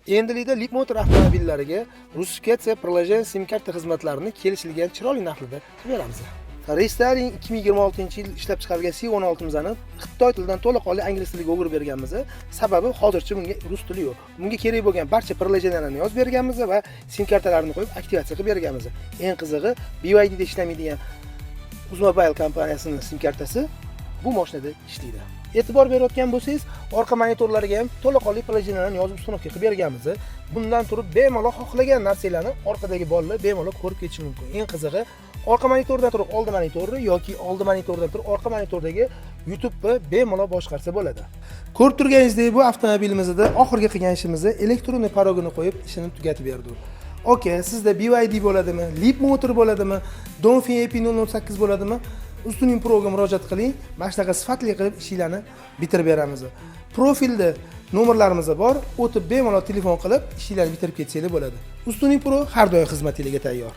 Endilikda Leapmotor avtomobillariga rusifikatsiya prilojen sim karta xizmatlarini kelishilgan chiroyli narxlarda qilib beramiz. Restyling 2026-yil ishlab chiqarilgan C16 mizani Xitoy tilidan to'laqonli ingliz tiliga o'girib berganmiz. Sababi hozircha bunga rus tili yo'q. Bunga kerak bo'lgan barcha prilojenlarni yozib berganmiz va sim kartalarini qo'yib aktivatsiya qilib berganmiz. Eng qizig'i, BYD da ishlamaydigan Uzmobile kompaniyasining sim kartasi bu mashinada ishlaydi. E'tibor berayotgan bo'lsangiz, orqa monitorlariga ham to'laqonli prilojenlarni yozib ustunovka qilib berganmiz. Bundan turib bemalol xohlagan narsalarni orqadagi bolalar bemalol ko'rib ketishi mumkin. Eng qizig'i, orqa monitordan turib oldi monitorni yoki oldi monitordan turib orqa monitordagi YouTube'ni bemalol boshqarsa bo'ladi. Ko'rib turganingizdek, bu avtomobilimizda oxirgi qilgan ishimiz elektronniy parogini qo'yib ishini tugatib berdi. Okay, sizda BYD bo'ladimi, Leapmotor bo'ladimi, Dongfeng EP008 bo'ladimi? Ustuning Pro'ga murojaat qiling. Mana shunaqa sifatli qilib ishlarni bitirib beramiz. Profilda nomerlarimiz bor. O'tib bemalol telefon qilib ishlarni bitirib ketsanglar bo'ladi. Ustuning Pro har doim xizmatingizga tayyor.